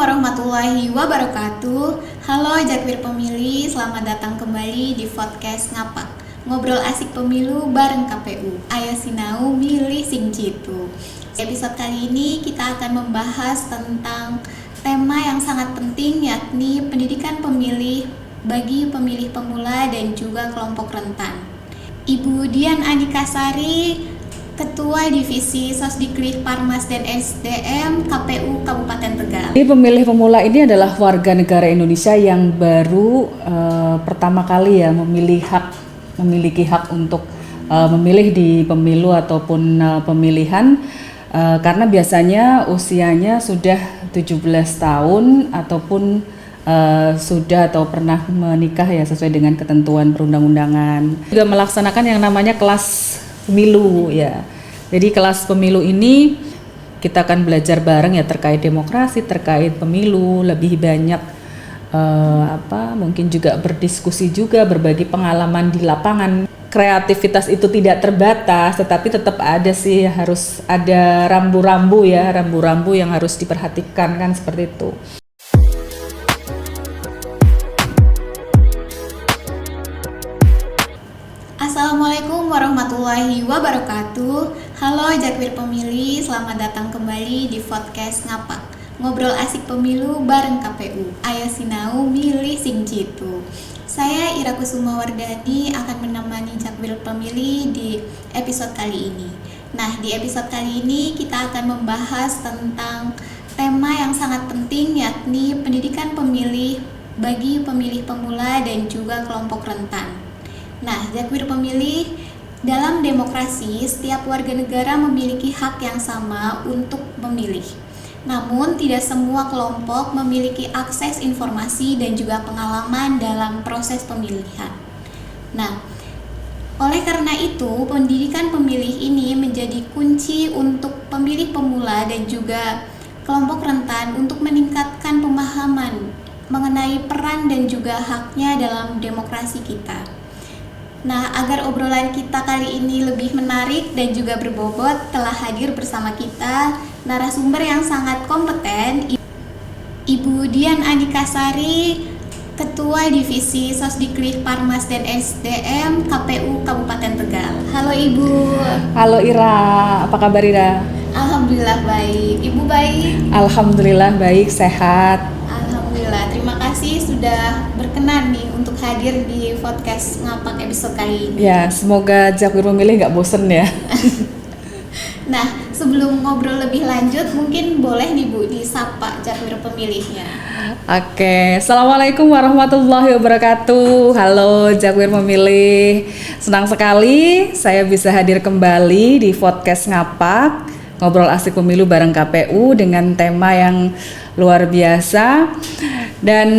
warahmatullahi wabarakatuh. Halo Jakwir Pemilih, selamat datang kembali di podcast Ngapak. Ngobrol asik pemilu bareng KPU. Ayo sinau milih sing jitu. Episode kali ini kita akan membahas tentang tema yang sangat penting, yakni pendidikan pemilih bagi pemilih pemula dan juga kelompok rentan. Ibu Dian Andikasari, Ketua Divisi Sosdiklik Parmas dan SDM KPU Kabupaten Tegal. Jadi pemilih pemula ini adalah warga negara Indonesia yang baru pertama kali ya memiliki hak untuk memilih di pemilu ataupun pemilihan, karena biasanya usianya sudah 17 tahun ataupun sudah atau pernah menikah ya sesuai dengan ketentuan perundang-undangan. Juga melaksanakan yang namanya kelas pemilu ya. Jadi kelas pemilu ini kita akan belajar bareng ya terkait demokrasi, terkait pemilu, lebih banyak mungkin juga berdiskusi juga, berbagi pengalaman di lapangan. Kreativitas itu tidak terbatas, tetapi tetap ada sih, harus ada rambu-rambu yang harus diperhatikan kan, seperti itu. Assalamualaikum warahmatullahi wabarakatuh. Halo Jakwir Pemilih, selamat datang kembali di podcast Ngapak. Ngobrol asik pemilu bareng KPU. Ayo sinau milih sing jitu. Saya Ira Kusuma Wardani akan menemani Jakwir Pemilih di episode kali ini. Nah, di episode kali ini kita akan membahas tentang tema yang sangat penting, yakni pendidikan pemilih bagi pemilih pemula dan juga kelompok rentan. Nah, Jakwir Pemilih, dalam demokrasi, setiap warga negara memiliki hak yang sama untuk memilih. Namun, tidak semua kelompok memiliki akses informasi dan juga pengalaman dalam proses pemilihan. Nah, oleh karena itu, pendidikan pemilih ini menjadi kunci untuk pemilih pemula dan juga kelompok rentan untuk meningkatkan pemahaman mengenai peran dan juga haknya dalam demokrasi kita. Nah, agar obrolan kita kali ini lebih menarik dan juga berbobot, telah hadir bersama kita narasumber yang sangat kompeten, Ibu Dian Andikasari, Ketua Divisi Sosdiklik Parmas dan SDM KPU Kabupaten Tegal. Halo Ibu. Halo Ira, apa kabar Ira? Alhamdulillah baik. Ibu baik? Alhamdulillah baik, sehat. Alhamdulillah, terima kasih sudah berkenan nih untuk hadir di podcast Ngapak episode kali ini. Ya, semoga Jakwir Pemilih nggak bosen ya. Nah, sebelum ngobrol lebih lanjut, mungkin boleh nih Bu disapa Jakwir Pemilihnya. Oke, Assalamualaikum warahmatullahi wabarakatuh. Halo Jakwir Pemilih, senang sekali saya bisa hadir kembali di podcast Ngapak, ngobrol asik pemilu bareng KPU dengan tema yang luar biasa. Dan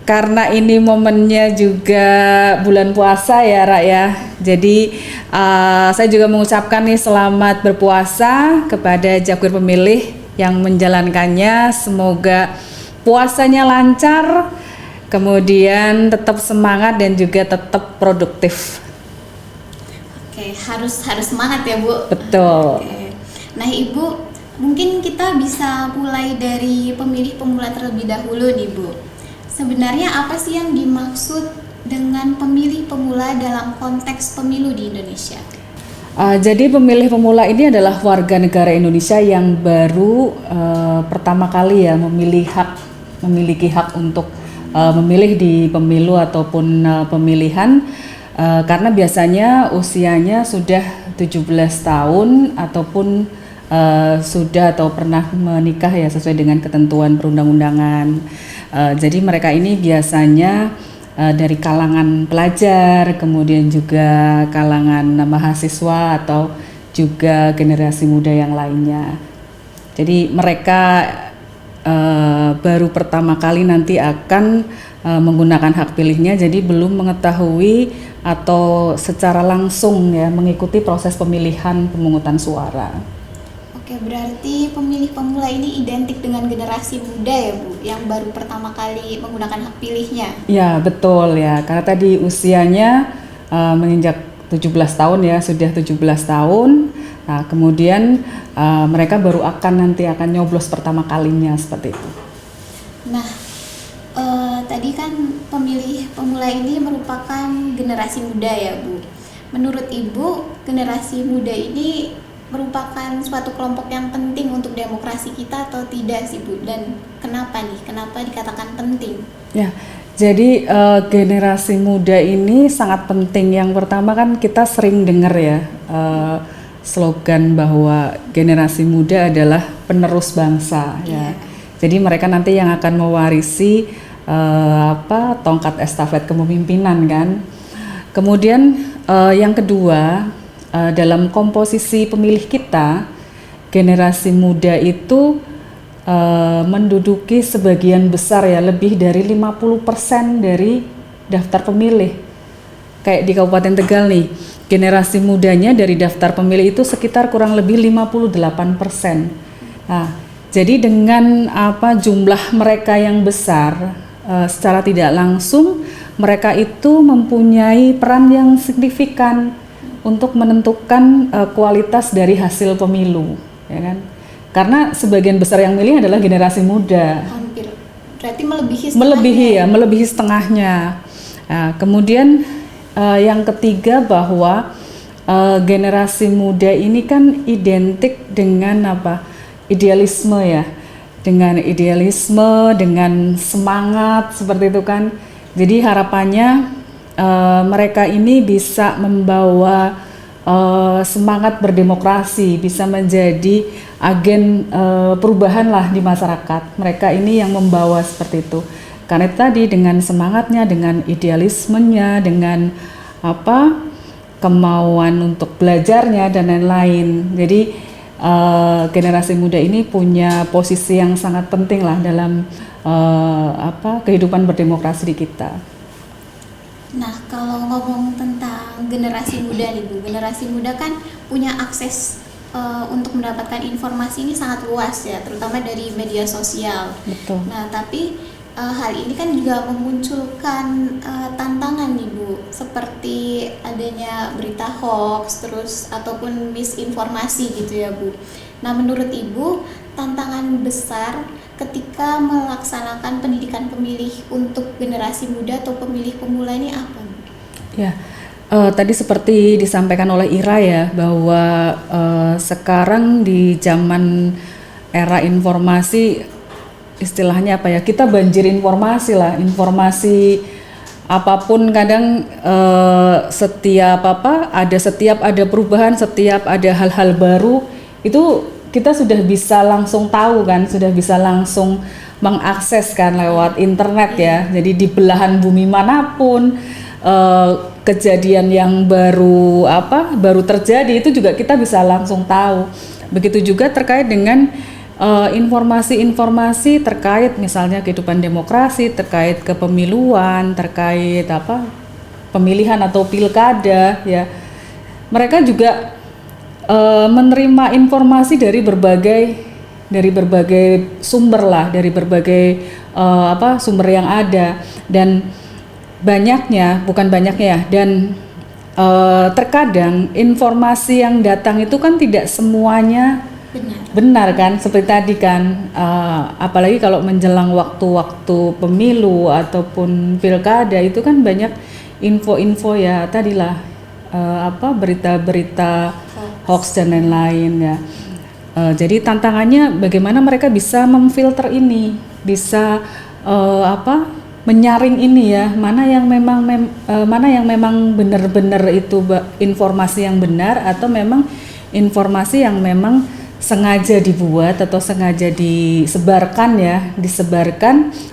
karena ini momennya juga bulan puasa ya Ra ya, jadi saya juga mengucapkan nih selamat berpuasa kepada Jakwir Pemilih yang menjalankannya. Semoga puasanya lancar, kemudian tetap semangat dan juga tetap produktif. Oke, harus semangat ya Bu. Betul. Oke. Nah Ibu, mungkin kita bisa mulai dari pemilih pemula terlebih dahulu nih Bu. Sebenarnya apa sih yang dimaksud dengan pemilih pemula dalam konteks pemilu di Indonesia? Jadi pemilih pemula ini adalah warga negara Indonesia yang baru pertama kali ya memiliki hak untuk memilih di pemilu ataupun pemilihan, karena biasanya usianya sudah 17 tahun ataupun sudah atau pernah menikah ya sesuai dengan ketentuan perundang-undangan. Jadi mereka ini biasanya dari kalangan pelajar, kemudian juga kalangan mahasiswa atau juga generasi muda yang lainnya. Jadi mereka baru pertama kali nanti akan menggunakan hak pilihnya, jadi belum mengetahui atau secara langsung ya mengikuti proses pemilihan pemungutan suara. Oke, berarti pemilih pemula ini identik dengan generasi muda ya Bu, yang baru pertama kali menggunakan hak pilihnya. Ya betul ya, karena tadi usianya menginjak 17 tahun ya, sudah 17 tahun Nah, kemudian mereka baru nanti akan nyoblos pertama kalinya seperti itu. Nah, tadi kan pemilih pemula ini merupakan generasi muda ya Bu. Menurut Ibu, generasi muda ini merupakan suatu kelompok yang penting untuk demokrasi kita atau tidak sih Bu? Dan kenapa nih? Kenapa dikatakan penting? Ya, jadi generasi muda ini sangat penting. Yang pertama kan kita sering dengar ya slogan bahwa generasi muda adalah penerus bangsa ya. Jadi mereka nanti yang akan mewarisi tongkat estafet kepemimpinan kan. Kemudian yang kedua, dalam komposisi pemilih kita, generasi muda itu menduduki sebagian besar ya, lebih dari 50% dari daftar pemilih. Kayak di Kabupaten Tegal nih, generasi mudanya dari daftar pemilih itu sekitar kurang lebih 58%. Nah, jadi dengan jumlah mereka yang besar, secara tidak langsung mereka itu mempunyai peran yang signifikan untuk menentukan kualitas dari hasil pemilu, ya kan? Karena sebagian besar yang milih adalah generasi muda. Hampir, berarti melebihi setengahnya. Nah, kemudian yang ketiga bahwa generasi muda ini kan identik dengan idealisme ya, dengan idealisme, dengan semangat seperti itu kan. Jadi harapannya mereka ini bisa membawa semangat berdemokrasi, bisa menjadi agen perubahan lah di masyarakat. Mereka ini yang membawa seperti itu. Karena tadi dengan semangatnya, dengan idealismenya, dengan kemauan untuk belajarnya dan lain-lain. Jadi generasi muda ini punya posisi yang sangat penting lah dalam kehidupan berdemokrasi di kita. Nah, kalau ngomong tentang generasi muda nih Bu, generasi muda kan punya akses untuk mendapatkan informasi ini sangat luas ya, terutama dari media sosial. Betul. Nah, tapi hal ini kan juga memunculkan tantangan nih Bu, seperti adanya berita hoax terus ataupun misinformasi gitu ya Bu. Nah, menurut Ibu, tantangan besar ketika melaksanakan pendidikan pemilih untuk generasi muda atau pemilih pemula ini apa Bu? Ya, tadi seperti disampaikan oleh Ira ya, bahwa sekarang di zaman era informasi, istilahnya kita banjir informasi lah, informasi apapun kadang setiap ada perubahan, setiap ada hal-hal baru itu kita sudah bisa langsung tahu kan, sudah bisa langsung mengakses kan lewat internet ya. Jadi di belahan bumi manapun kejadian yang baru terjadi itu juga kita bisa langsung tahu. Begitu juga terkait dengan informasi-informasi terkait misalnya kehidupan demokrasi, terkait kepemiluan, terkait pemilihan atau pilkada ya. Mereka juga menerima informasi dari berbagai sumber lah, dari berbagai sumber yang ada, dan terkadang informasi yang datang itu kan tidak semuanya benar kan, seperti tadi kan, apalagi kalau menjelang waktu-waktu pemilu ataupun pilkada itu kan banyak info-info ya tadilah berita-berita hoax dan lain-lain ya. Jadi tantangannya bagaimana mereka bisa memfilter ini, bisa menyaring ini ya, mana yang memang benar-benar itu informasi yang benar atau memang informasi yang memang sengaja dibuat atau sengaja disebarkan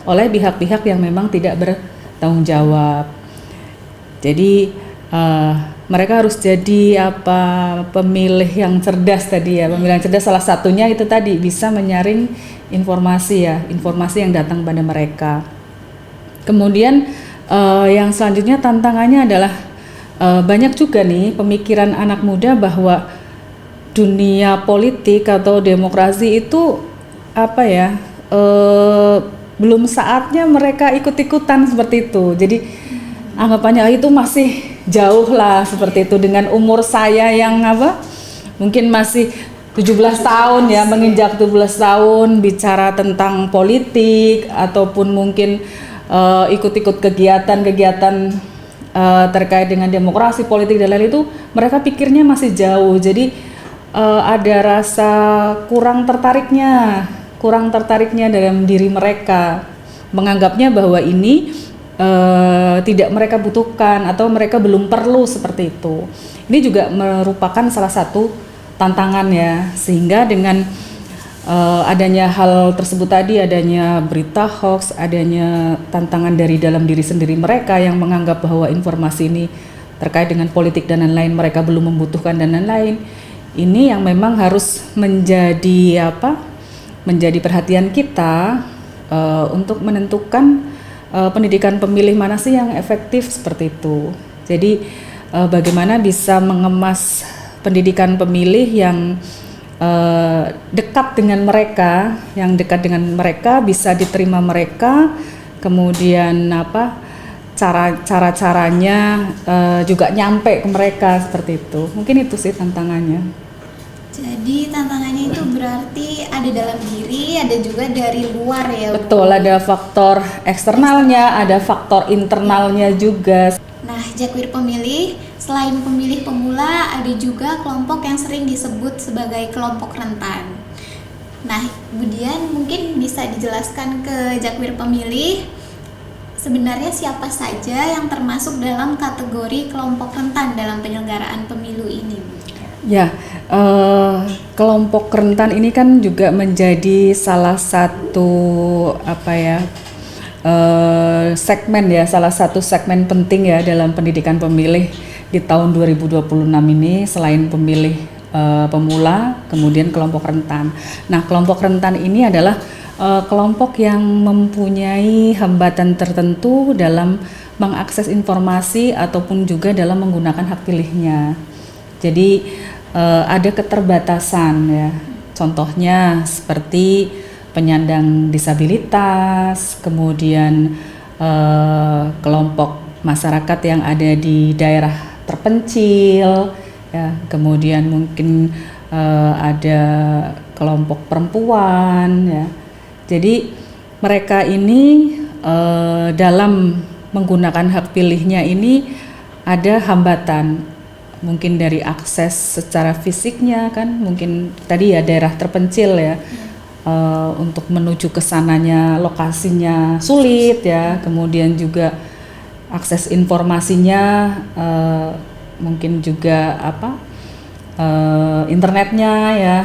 oleh pihak-pihak yang memang tidak bertanggung jawab. Jadi mereka harus jadi pemilih yang cerdas tadi ya. Pemilih yang cerdas salah satunya itu tadi bisa menyaring informasi yang datang pada mereka. Kemudian yang selanjutnya tantangannya adalah banyak juga nih pemikiran anak muda bahwa dunia politik atau demokrasi itu belum saatnya mereka ikut-ikutan seperti itu. Jadi anggapannya itu masih jauh lah seperti itu, dengan umur saya yang mungkin masih 17 tahun ya, menginjak 17 tahun bicara tentang politik ataupun mungkin ikut-ikut kegiatan-kegiatan terkait dengan demokrasi, politik dan lain itu, mereka pikirnya masih jauh. Jadi ada rasa kurang tertariknya dalam diri mereka, menganggapnya bahwa ini tidak mereka butuhkan atau mereka belum perlu seperti itu. Ini juga merupakan salah satu tantangan ya, sehingga dengan adanya hal tersebut tadi, adanya berita hoax, adanya tantangan dari dalam diri sendiri mereka yang menganggap bahwa informasi ini terkait dengan politik dan lain-lain mereka belum membutuhkan dan lain-lain. Ini yang memang harus menjadi menjadi perhatian kita untuk menentukan pendidikan pemilih mana sih yang efektif seperti itu. Jadi bagaimana bisa mengemas pendidikan pemilih yang dekat dengan mereka, bisa diterima mereka, kemudian cara-caranya juga nyampe ke mereka seperti itu. Mungkin itu sih tantangannya. Jadi tantangannya itu berarti ada dalam diri, ada juga dari luar ya. Betul, ada faktor eksternalnya, ada faktor internalnya juga. Nah, Jakwir pemilih, selain pemilih pemula, ada juga kelompok yang sering disebut sebagai kelompok rentan. Nah, kemudian mungkin bisa dijelaskan ke Jakwir pemilih, sebenarnya siapa saja yang termasuk dalam kategori kelompok rentan dalam penyelenggaraan pemilu ini? Ya, kelompok rentan ini kan juga menjadi salah satu salah satu segmen penting ya dalam pendidikan pemilih di tahun 2026 ini. Selain pemilih pemula, kemudian kelompok rentan. Nah, kelompok rentan ini adalah kelompok yang mempunyai hambatan tertentu dalam mengakses informasi ataupun juga dalam menggunakan hak pilihnya. Jadi ada keterbatasan ya. Contohnya seperti penyandang disabilitas, kemudian kelompok masyarakat yang ada di daerah terpencil, ya, kemudian mungkin ada kelompok perempuan, ya. Jadi mereka ini dalam menggunakan hak pilihnya ini ada hambatan, mungkin dari akses secara fisiknya kan, mungkin tadi ya daerah terpencil ya. Untuk menuju ke sananya lokasinya sulit ya, kemudian juga akses informasinya mungkin juga internetnya ya,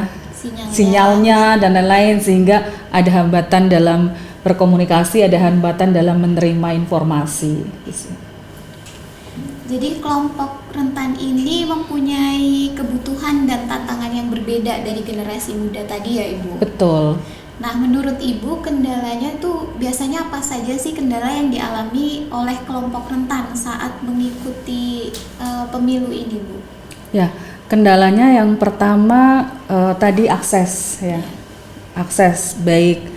sinyalnya dan lain-lain, sehingga ada hambatan dalam berkomunikasi, ada hambatan dalam menerima informasi. Jadi kelompok rentan ini mempunyai kebutuhan dan tantangan yang berbeda dari generasi muda tadi ya Ibu? Betul. Nah, menurut Ibu kendalanya tuh biasanya apa saja sih kendala yang dialami oleh kelompok rentan saat mengikuti pemilu ini Bu? Ya, kendalanya yang pertama tadi akses ya. Akses baik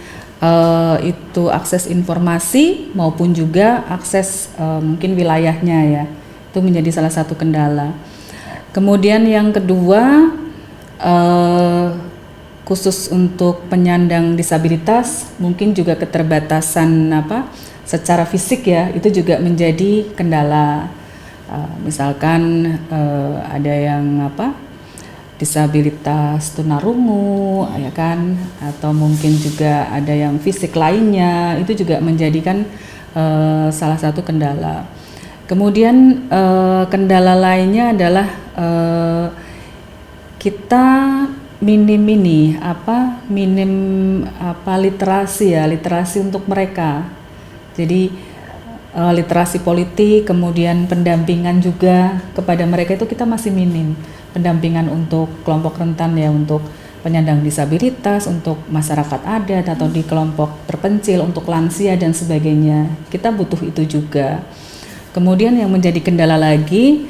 itu akses informasi maupun juga akses mungkin wilayahnya ya. Itu menjadi salah satu kendala. Kemudian yang kedua, khusus untuk penyandang disabilitas, mungkin juga keterbatasan secara fisik ya, itu juga menjadi kendala. Misalkan ada yang disabilitas tunarungu, ya kan, atau mungkin juga ada yang fisik lainnya, itu juga menjadikan salah satu kendala. Kemudian kendala lainnya adalah kita minim literasi untuk mereka. Jadi literasi politik, kemudian pendampingan juga kepada mereka itu kita masih minim. Pendampingan untuk kelompok rentan ya, untuk penyandang disabilitas, untuk masyarakat adat atau di kelompok terpencil, untuk lansia dan sebagainya. Kita butuh itu juga. Kemudian yang menjadi kendala lagi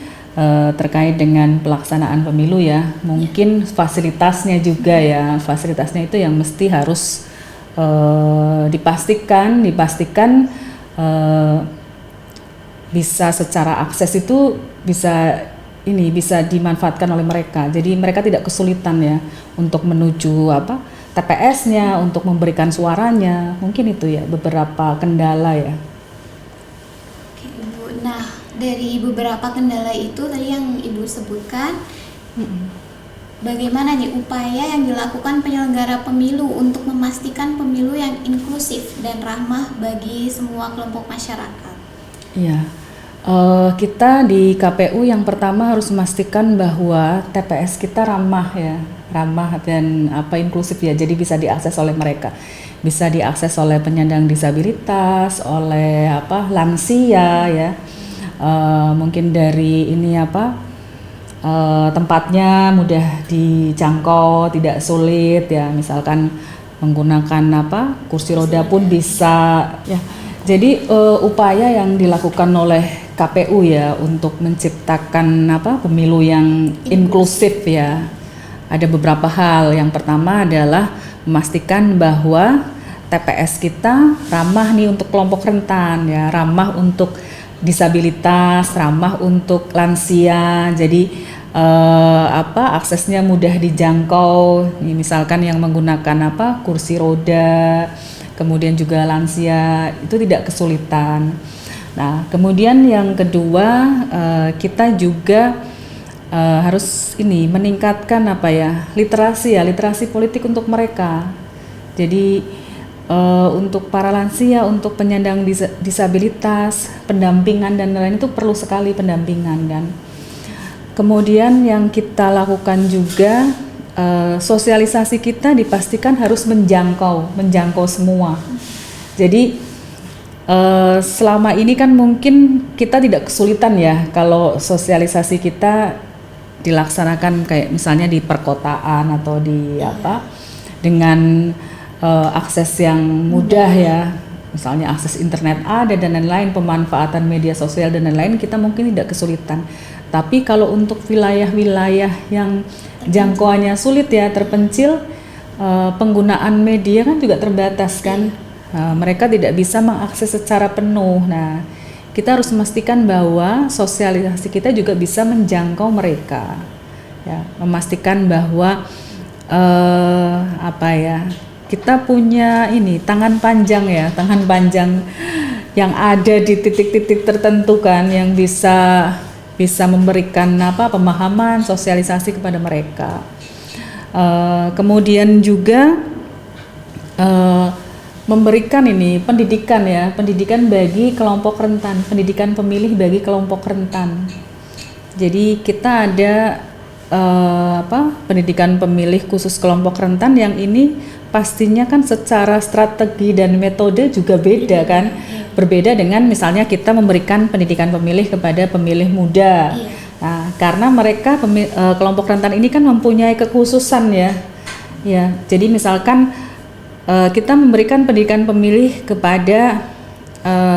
terkait dengan pelaksanaan pemilu ya, mungkin fasilitasnya juga ya. Fasilitasnya itu yang mesti harus dipastikan bisa secara akses itu bisa ini bisa dimanfaatkan oleh mereka. Jadi mereka tidak kesulitan ya untuk menuju TPS-nya, untuk memberikan suaranya. Mungkin itu ya beberapa kendala ya. Oke, Ibu. Nah, dari beberapa kendala itu tadi yang Ibu sebutkan, bagaimana nih upaya yang dilakukan penyelenggara pemilu untuk memastikan pemilu yang inklusif dan ramah bagi semua kelompok masyarakat? Iya. Kita di KPU yang pertama harus memastikan bahwa TPS kita ramah dan inklusif ya. Jadi bisa diakses oleh mereka, bisa diakses oleh penyandang disabilitas, oleh lansia ya. Mungkin dari tempatnya mudah dijangkau, tidak sulit ya. Misalkan menggunakan kursi roda pun bisa ya. Jadi upaya yang dilakukan oleh KPU ya untuk menciptakan pemilu yang inklusif ya. Ada beberapa hal. Yang pertama adalah memastikan bahwa TPS kita ramah nih untuk kelompok rentan ya, ramah untuk disabilitas, ramah untuk lansia. Jadi aksesnya mudah dijangkau. Misalkan yang menggunakan kursi roda, kemudian juga lansia itu tidak kesulitan. Nah, kemudian yang kedua kita juga harus meningkatkan literasi politik untuk mereka. Jadi untuk para lansia, untuk penyandang disabilitas, pendampingan dan lain-lain itu perlu sekali pendampingan. Dan kemudian yang kita lakukan juga sosialisasi kita dipastikan harus menjangkau semua. Jadi selama ini kan mungkin kita tidak kesulitan ya kalau sosialisasi kita dilaksanakan kayak misalnya di perkotaan atau di dengan akses yang mudah ya, misalnya akses internet ada dan lain-lain, pemanfaatan media sosial dan lain-lain, kita mungkin tidak kesulitan. Tapi kalau untuk wilayah-wilayah yang jangkauannya sulit ya, terpencil, penggunaan media kan juga terbatas kan. Mereka tidak bisa mengakses secara penuh. Nah, kita harus memastikan bahwa sosialisasi kita juga bisa menjangkau mereka. Ya, memastikan bahwa kita punya tangan panjang yang ada di titik-titik tertentu kan, yang bisa memberikan pemahaman, sosialisasi kepada mereka. Kemudian juga memberikan pendidikan bagi kelompok rentan, pendidikan pemilih bagi kelompok rentan. Jadi kita ada pendidikan pemilih khusus kelompok rentan yang ini pastinya kan secara strategi dan metode juga beda kan. Berbeda dengan misalnya kita memberikan pendidikan pemilih kepada pemilih muda. Nah, karena mereka kelompok rentan ini kan mempunyai kekhususan ya. Ya, jadi misalkan kita memberikan pendidikan pemilih kepada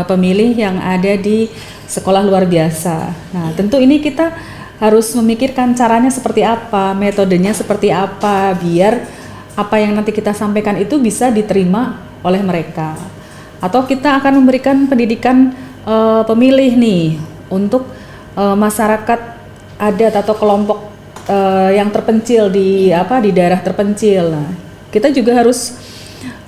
pemilih yang ada di sekolah luar biasa. Nah, tentu ini kita harus memikirkan caranya seperti apa, metodenya seperti apa, biar apa yang nanti kita sampaikan itu bisa diterima oleh mereka. Atau kita akan memberikan pendidikan pemilih nih untuk masyarakat adat atau kelompok yang terpencil di daerah terpencil. Nah, kita juga harus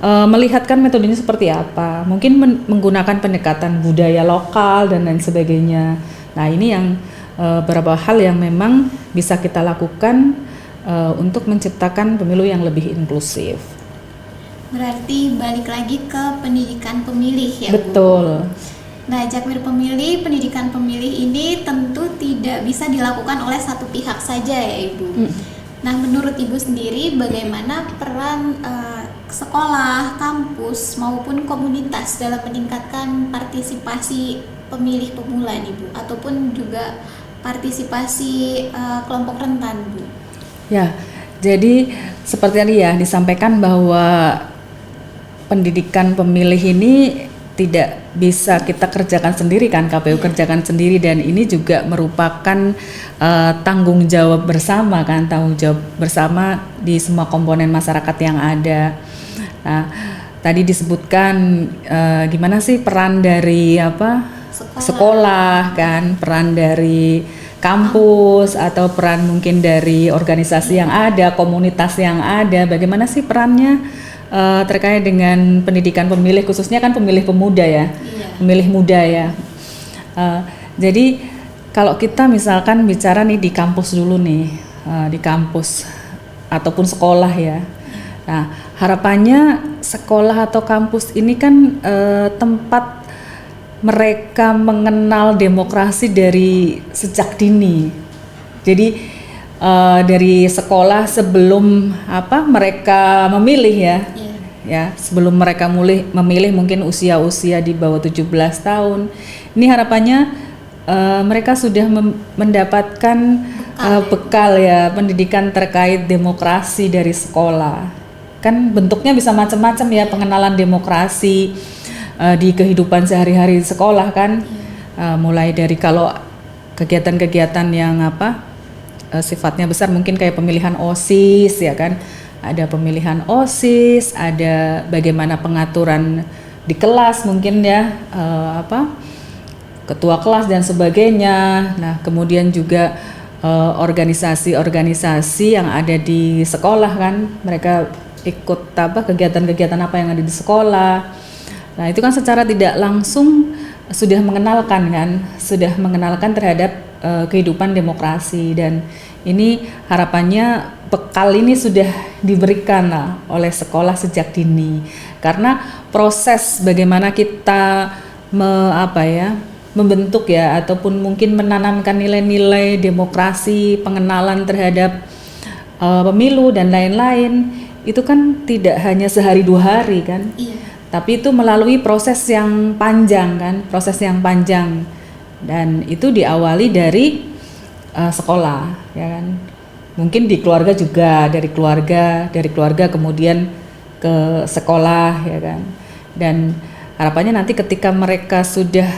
melihatkan metodenya seperti apa. Mungkin menggunakan pendekatan budaya lokal dan lain sebagainya. Nah, ini yang beberapa hal yang memang bisa kita lakukan untuk menciptakan pemilu yang lebih inklusif. Berarti balik lagi ke pendidikan pemilih ya, Betul. Bu? Nah, Jakmir Pemilih, pendidikan pemilih ini tentu tidak bisa dilakukan oleh satu pihak saja ya, Ibu. Nah, menurut Ibu sendiri bagaimana peran sekolah, kampus maupun komunitas dalam meningkatkan partisipasi pemilih pemula nih, Bu, ataupun juga partisipasi kelompok rentan, Bu? Ya, jadi seperti tadi ya disampaikan bahwa pendidikan pemilih ini tidak bisa kita kerjakan sendiri kan, KPU kerjakan sendiri, dan ini juga merupakan tanggung jawab bersama kan, tanggung jawab bersama di semua komponen masyarakat yang ada. Nah, tadi disebutkan gimana sih peran dari sekolah kan, peran dari kampus atau peran mungkin dari organisasi yang ada, komunitas yang ada, bagaimana sih perannya terkait dengan pendidikan pemilih, khususnya kan pemilih pemuda ya, pemilih muda ya. Jadi kalau kita misalkan bicara nih di kampus dulu nih, di kampus ataupun sekolah ya. Nah, harapannya sekolah atau kampus ini kan tempat mereka mengenal demokrasi dari sejak dini. Jadi dari sekolah sebelum mereka memilih ya, sebelum mereka memilih mungkin usia-usia di bawah 17 tahun. Ini harapannya mereka sudah mendapatkan bekal ya, pendidikan terkait demokrasi dari sekolah. Kan bentuknya bisa macam-macam ya, pengenalan demokrasi di kehidupan sehari-hari di sekolah kan, mulai dari kalau kegiatan-kegiatan yang sifatnya besar mungkin kayak pemilihan OSIS ya kan, ada pemilihan OSIS, ada bagaimana pengaturan di kelas mungkin ya, ketua kelas dan sebagainya. Nah kemudian juga organisasi-organisasi yang ada di sekolah kan, mereka ikut kegiatan-kegiatan apa yang ada di sekolah. Nah itu kan secara tidak langsung sudah mengenalkan terhadap kehidupan demokrasi, dan ini harapannya bekal ini sudah diberikan oleh sekolah sejak dini, karena proses bagaimana kita membentuk ya ataupun mungkin menanamkan nilai-nilai demokrasi, pengenalan terhadap pemilu dan lain-lain itu kan tidak hanya sehari 2 hari kan. Tapi itu melalui proses yang panjang kan, dan itu diawali dari sekolah ya kan. Mungkin di keluarga juga, dari keluarga kemudian ke sekolah ya kan. Dan harapannya nanti ketika mereka sudah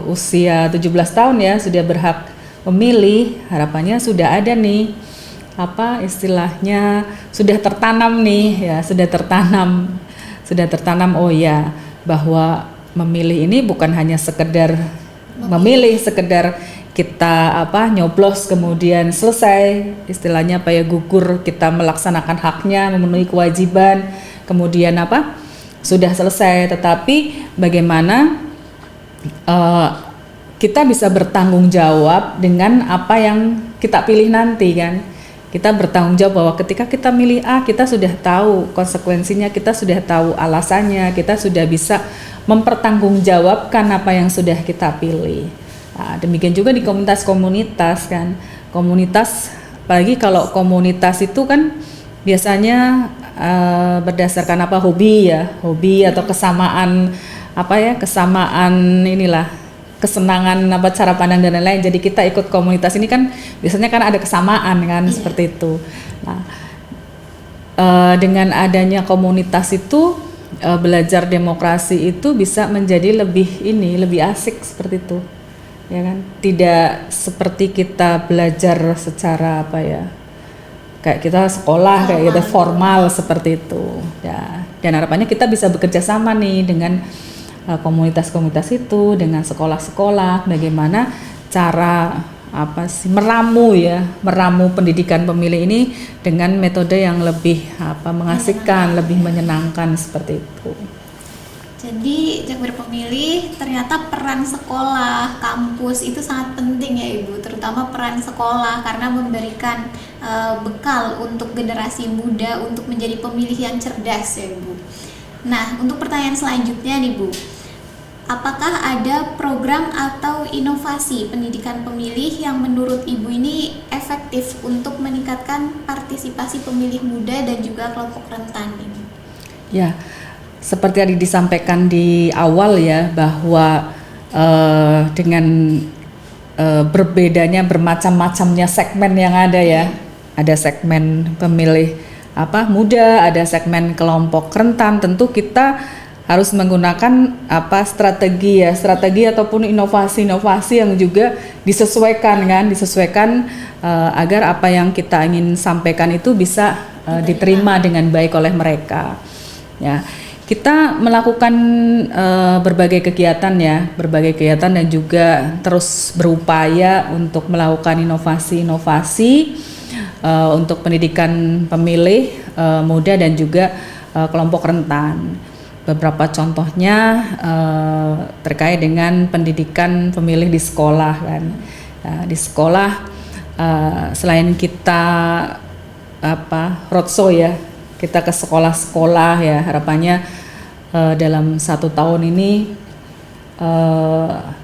usia 17 tahun ya, sudah berhak memilih, harapannya sudah ada nih istilahnya sudah tertanam oh ya, bahwa memilih ini bukan hanya sekedar memilih, sekedar kita nyoblos kemudian selesai, istilahnya gugur, kita melaksanakan haknya, memenuhi kewajiban, kemudian sudah selesai, tetapi bagaimana kita bisa bertanggung jawab dengan apa yang kita pilih nanti kan. Kita bertanggung jawab bahwa ketika kita milih A, kita sudah tahu konsekuensinya, kita sudah tahu alasannya, kita sudah bisa mempertanggungjawabkan apa yang sudah kita pilih. Nah, demikian juga di komunitas kan. Komunitas, apalagi kalau komunitas itu kan biasanya berdasarkan hobi atau kesamaan kesenangan cara pandang dan lain-lain. Jadi kita ikut komunitas ini kan biasanya kan ada kesamaan kan, seperti itu. Nah, dengan adanya komunitas itu belajar demokrasi itu bisa menjadi lebih asik seperti itu. Ya kan? Tidak seperti kita belajar secara kayak kita sekolah kayak kita formal seperti itu. Ya. Dan harapannya kita bisa bekerja sama nih dengan komunitas-komunitas itu, dengan sekolah-sekolah, bagaimana cara meramu pendidikan pemilih ini dengan metode yang lebih mengasihkan, lebih menyenangkan seperti itu. Jadi Jakmir Pemilih, ternyata peran sekolah, kampus itu sangat penting ya Ibu, terutama peran sekolah karena memberikan bekal untuk generasi muda untuk menjadi pemilih yang cerdas ya Ibu. Nah, untuk pertanyaan selanjutnya nih Bu, apakah ada program atau inovasi pendidikan pemilih yang menurut Ibu ini efektif untuk meningkatkan partisipasi pemilih muda dan juga kelompok rentan ini? Ya, seperti yang disampaikan di awal ya, bahwa dengan berbedanya bermacam-macamnya segmen yang ada ya, ada segmen pemilih muda, ada segmen kelompok rentan, tentu kita harus menggunakan strategi ataupun inovasi-inovasi yang juga disesuaikan agar apa yang kita ingin sampaikan itu bisa diterima dengan baik oleh mereka. Ya, kita melakukan berbagai kegiatan dan juga terus berupaya untuk melakukan inovasi-inovasi untuk pendidikan pemilih muda dan juga kelompok rentan. Beberapa contohnya terkait dengan pendidikan pemilih di sekolah kan. Di sekolah selain kita roadshow ya, kita ke sekolah-sekolah ya, harapannya dalam 1 tahun ini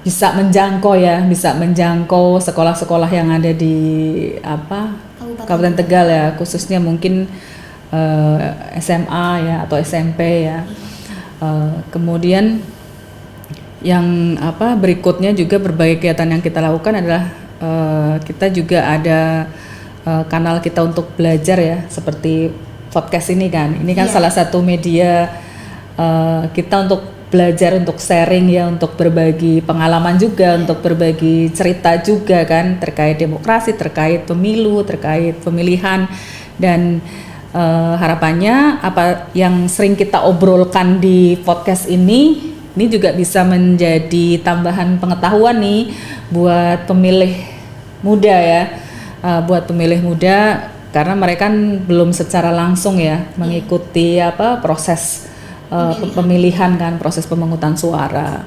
bisa menjangkau sekolah-sekolah yang ada di Kabupaten Tegal ya, khususnya mungkin SMA ya atau SMP ya. Kemudian yang berikutnya juga berbagai kegiatan yang kita lakukan adalah kita juga ada kanal kita untuk belajar ya, seperti podcast ini kan. Ini kan salah satu media kita untuk belajar, untuk sharing ya, untuk berbagi pengalaman juga, untuk berbagi cerita juga kan, terkait demokrasi, terkait pemilu, terkait pemilihan. Dan harapannya apa yang sering kita obrolkan di podcast ini juga bisa menjadi tambahan pengetahuan nih buat pemilih muda ya, buat pemilih muda, karena mereka kan belum secara langsung ya mengikuti proses pemilihan kan, proses pemungutan suara.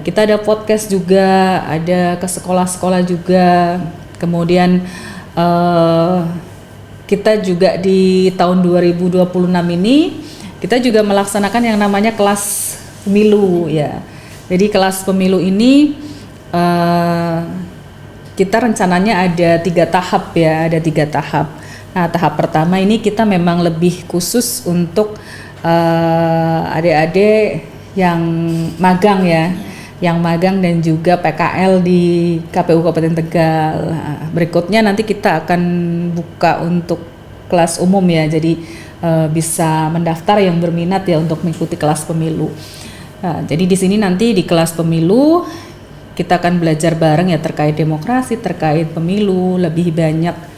Kita ada podcast juga, ada ke sekolah-sekolah juga. Kemudian kita juga di tahun 2026 ini kita juga melaksanakan yang namanya kelas pemilu ya. Jadi kelas pemilu ini kita rencananya ada 3 tahap ya, ada 3 tahap. Nah, tahap pertama ini kita memang lebih khusus untuk adik-adik yang magang ya, yang magang dan juga PKL di KPU Kabupaten Tegal. Nah, berikutnya nanti kita akan buka untuk kelas umum ya, jadi bisa mendaftar yang berminat ya untuk mengikuti kelas pemilu. Nah, jadi di sini nanti di kelas pemilu kita akan belajar bareng ya terkait demokrasi, terkait pemilu, lebih banyak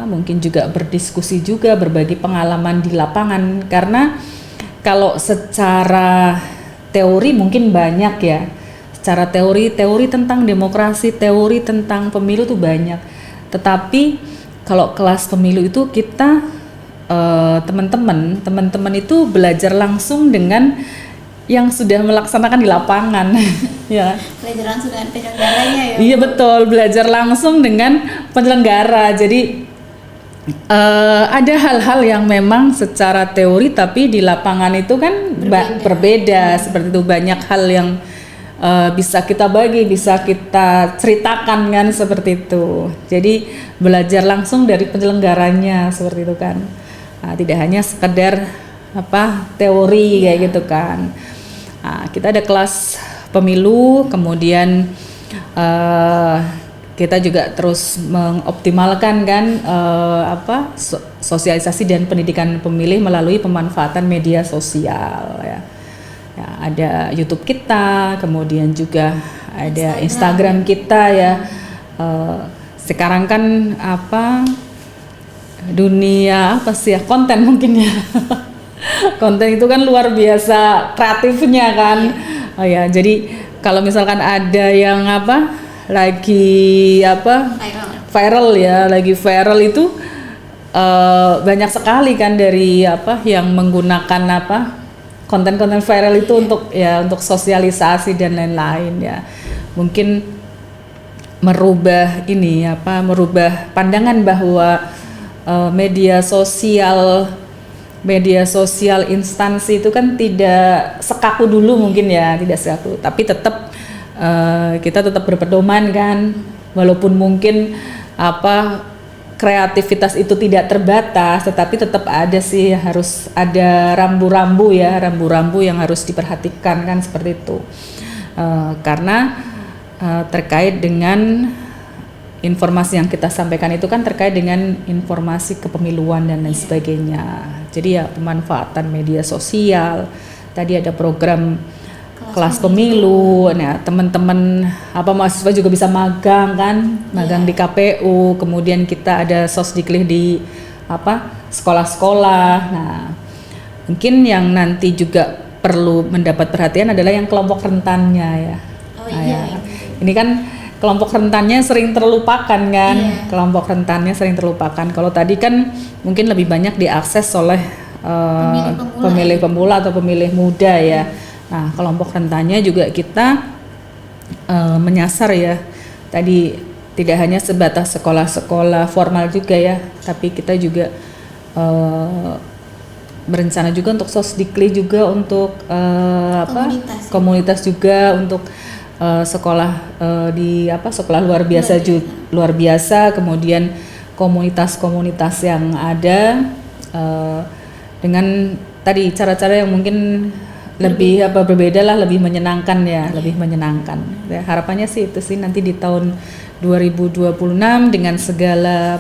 mungkin juga berdiskusi juga, berbagi pengalaman di lapangan, karena kalau secara teori mungkin banyak ya, secara teori tentang demokrasi, teori tentang pemilu tuh banyak, tetapi kalau kelas pemilu itu kita teman-teman itu belajar langsung dengan yang sudah melaksanakan di lapangan ya. Belajar langsung dengan penyelenggaranya ya. Iya betul, belajar langsung dengan penyelenggara. Jadi ada hal-hal yang memang secara teori tapi di lapangan itu kan berbeda. Seperti itu, banyak hal yang bisa kita bagi, bisa kita ceritakan kan, seperti itu. Jadi belajar langsung dari penyelenggaranya, seperti itu kan. Nah, tidak hanya sekedar teori kayak gitu kan. Nah, kita ada kelas pemilu, kemudian kita juga terus mengoptimalkan kan sosialisasi dan pendidikan pemilih melalui pemanfaatan media sosial ya. Ya, ada YouTube kita, kemudian juga ada Instagram kita ya. Sekarang kan dunia konten mungkin ya. Konten itu kan luar biasa kreatifnya kan. Oh ya, jadi kalau misalkan ada yang lagi viral ya, lagi viral itu banyak sekali kan dari yang menggunakan konten-konten viral itu untuk sosialisasi dan lain-lain ya. Mungkin merubah pandangan bahwa media sosial instansi itu kan tidak sekaku dulu mungkin ya, tidak sekaku, tapi tetap kita tetap berpedoman kan, walaupun mungkin kreativitas itu tidak terbatas, tetapi tetap ada sih, harus ada rambu-rambu yang harus diperhatikan kan, seperti itu. Karena terkait dengan informasi yang kita sampaikan itu kan terkait dengan informasi kepemiluan dan lain sebagainya. Jadi ya pemanfaatan media sosial. Tadi ada program kelas pemilu. Nah, teman-teman mahasiswa juga bisa magang kan, magang di KPU. Kemudian kita ada sosdiklih di sekolah-sekolah. Nah, Mungkin yang nanti juga perlu mendapat perhatian adalah yang kelompok rentannya ya. Oh Nah, iya. ya. Ini kan kelompok rentannya sering terlupakan kan. Iya. Kelompok rentannya sering terlupakan. Kalau tadi kan mungkin lebih banyak diakses oleh pemilih pemula atau pemilih muda ya. Nah, kelompok rentannya juga kita menyasar ya. Tadi tidak hanya sebatas sekolah-sekolah formal juga ya, tapi kita juga berencana juga untuk sosdikli juga untuk komunitas juga untuk sekolah di sekolah luar biasa, kemudian komunitas-komunitas yang ada dengan tadi cara-cara yang mungkin lebih berbeda lah, lebih menyenangkan ya, lebih menyenangkan. Ya, harapannya sih itu sih nanti di tahun 2026 dengan segala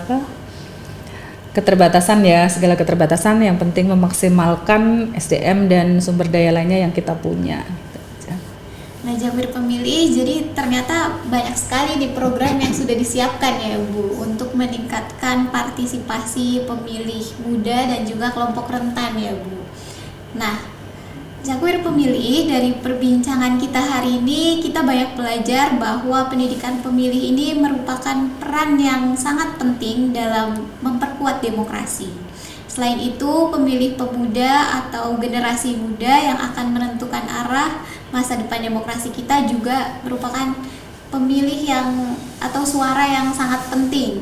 keterbatasan ya, segala keterbatasan yang penting memaksimalkan SDM dan sumber daya lainnya yang kita punya. Nah, Jakwir Pemilih, jadi ternyata banyak sekali di program yang sudah disiapkan ya Bu untuk meningkatkan partisipasi pemilih muda dan juga kelompok rentan ya Bu. Nah, Jakwir Pemilih, dari perbincangan kita hari ini kita banyak belajar bahwa pendidikan pemilih ini merupakan peran yang sangat penting dalam memperkuat demokrasi. Selain itu, pemilih pemuda atau generasi muda yang akan menentukan arah masa depan demokrasi kita juga merupakan pemilih atau suara yang sangat penting.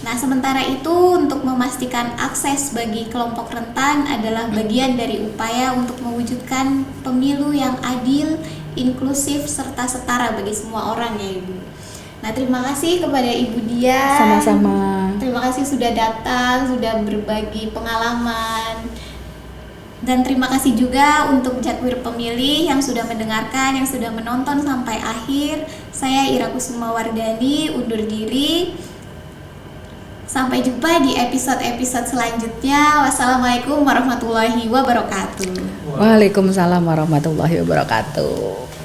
Nah, sementara itu untuk memastikan akses bagi kelompok rentan adalah bagian dari upaya untuk mewujudkan pemilu yang adil, inklusif, serta setara bagi semua orang ya Ibu. Nah, terima kasih kepada Ibu Dian. Sama-sama. Terima kasih sudah datang, sudah berbagi pengalaman. Dan terima kasih juga untuk Jakwir Pemilih yang sudah mendengarkan, yang sudah menonton sampai akhir. Saya Ira Kusuma Wardani undur diri. Sampai jumpa di episode-episode selanjutnya. Wassalamualaikum warahmatullahi wabarakatuh. Waalaikumsalam warahmatullahi wabarakatuh.